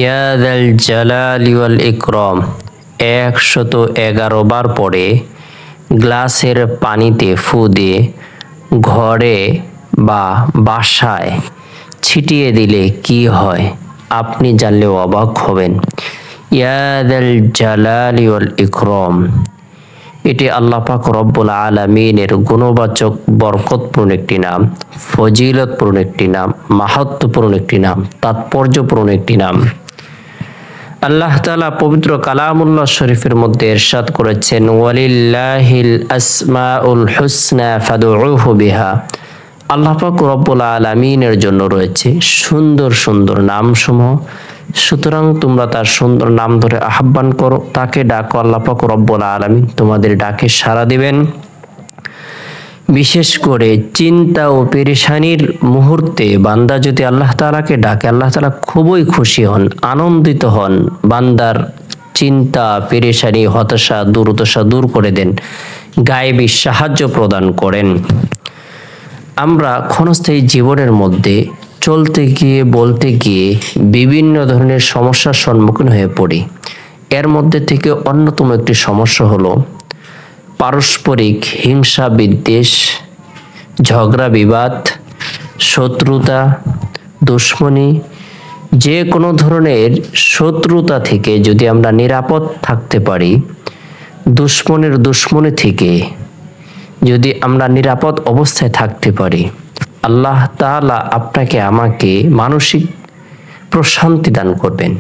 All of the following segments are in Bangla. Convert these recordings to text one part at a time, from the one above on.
ইয়া যাল জালালি ওয়াল ইকরাম 111 বার পরে গ্লাসের পানিতে ফু দিয়ে ঘরে বা বাসায় ছিটিয়ে দিলে কি হয় আপনি জানলে অবাক হবেন। ইয়া যাল জালালি ওয়াল ইকরাম, এটি আল্লাহ পাক রব্বুল আলামিনের গুণবাচক বরকতপূর্ণ একটি নাম, ফজিলতপূর্ণ একটি নাম, মাহাত্ম্যপূর্ণ একটি নাম, তাৎপর্যপূর্ণ একটি নাম। আল্লাহ তাআলা পবিত্র কালামুল্লাহ শরীফের মধ্যে ইরশাদ করেছেন, ওয়ালিল্লাহিল আসমাউল হুসনা ফাদউহু বিহা। আল্লাহ পাক রব্বুল আলামিনের জন্য রয়েছে সুন্দর সুন্দর নামসমূহ, সুতরাং তোমরা তার সুন্দর নাম ধরে আহ্বান করো, তাকে ডাকো, আল্লাহ পাক রব্বুল আলামিন তোমাদের ডাকে সাড়া দিবেন। বিশেষ করে চিন্তা ও পেরেশানির মুহূর্তে বান্দা যদি আল্লাহ তাআলাকে ডাকে, আল্লাহ তাআলা খুবই খুশি হন, আনন্দিত হন, বান্দার চিন্তা পেরেশানি হতাশা দুর্দশা দূর করে দেন, গায়েবী সাহায্য প্রদান করেন। আমরা ক্ষণস্থায়ী জীবনের মধ্যে চলতে গিয়ে বলতে গিয়ে বিভিন্ন ধরনের সমস্যার সম্মুখীন হয়ে পড়ি। এর মধ্যে থেকে অন্যতম একটি সমস্যা হলো পারস্পরিক হিংসা বিদ্বেষ, ঝগড়া বিবাদ, শত্রুতা, দুশ্মনী। যে কোনো ধরনের শত্রুতা থেকে যদি আমরা নিরাপদ থাকতে পারি, দুশ্মনের দুশ্মনী থেকে যদি আমরা নিরাপদ অবস্থায় থাকতে পারি, আল্লাহ তাআলা আপনাকে আমাকে মানসিক প্রশান্তি দান করবেন।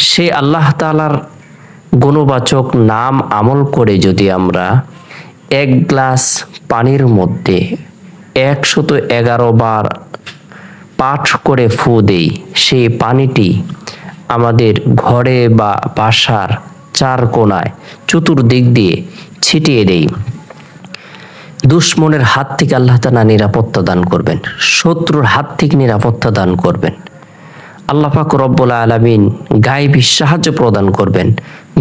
সেই আল্লাহ তাআলার গুণবাচক নাম আমল করে যদি আমরা এক গ্লাস পানির মধ্যে 111 বার পাঠ করে ফু দেই, সেই পানিটি আমাদের ঘরে বা বাসার চার কোণায় চতুর্দিক দিয়ে ছিটিয়ে দেই, দুশ্মনের হাত থেকে আল্লাহ তাআলা নিরাপত্তা দান করবেন, শত্রুর হাত থেকে নিরাপত্তা দান করবেন। আল্লাহ পাক রব্বুল আলামিন গায়েবী সাহায্য প্রদান করবেন,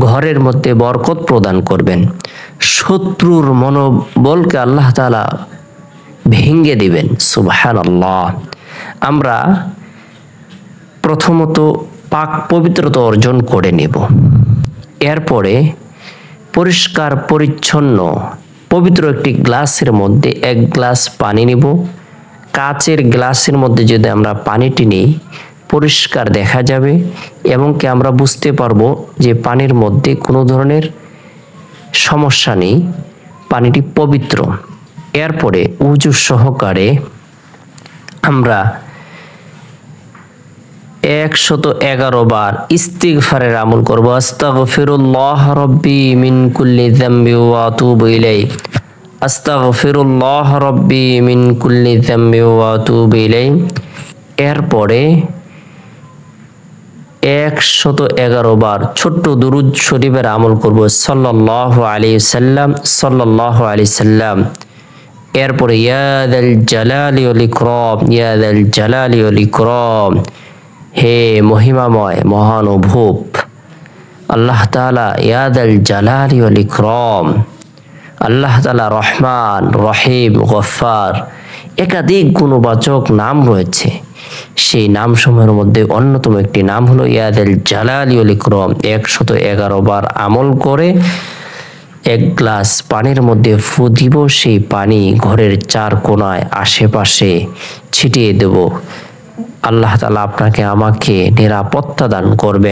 ঘরের মধ্যে বরকত প্রদান করবেন, শত্রুর মনোবলকে আল্লাহ তাআলা ভেঙে দিবেন। সুবহানাল্লাহ। আমরা প্রথমত পাক পবিত্রতা অর্জন করে নেব, এরপরে পরিষ্কার পরিচ্ছন্ন পবিত্র একটি গ্লাসের মধ্যে এক গ্লাস পানি নিব। কাচের গ্লাসের মধ্যে যদি আমরা পানিটি নিই, পরিষ্কার দেখা যাবে এবং কি আমরা বুঝতে পারবো যে পানির মধ্যে কোনো ধরনের সমস্যা নেই, পানিটি পবিত্র। এরপরে উযু সহকারে আমরা 111 বার ইস্তিগফারের আমল করব। আস্তাগফিরুল্লাহ রাব্বি মিন কুল্লি যামবি ওয়া আতুবু ইলাইহি, আস্তাগফিরুল্লাহ রাব্বি মিন কুল্লি যামবি ওয়া আতুবু ইলাইহি। এরপরে 111 বার ছোট্ট দুরূদ শরীফের আমল করব, সাল্লাল্লাহু আলাইহি সাল্লাম, সাল্লাল্লাহু আলাইহি সাল্লাম। এরপরে ইয়া যাল জালালি ওয়াল ইকরাম, ইয়া যাল জালালি ওয়াল ইকরাম, হে মহিমাময় মহানুভব আল্লাহ তাআলা, ইয়া যাল জালালি ওয়াল ইকরাম। আল্লাহ তাআলা রহমান, রহিম, গফফার, একাধিক গুণবাচক নাম রয়েছে। সেই নামসমূহের মধ্যে অন্যতম একটি নাম হলো ইয়া যাল জালালি ওয়াল ইকরাম। 111 বার আমল করে এক গ্লাস পানির মধ্যে ফু দিব, সেই পানি ঘরের চার কোণায় আশেপাশে ছিটিয়ে দেব। আল্লাহ তাআলা আপনাকে আমাকে নিরাপত্তা দান করবে।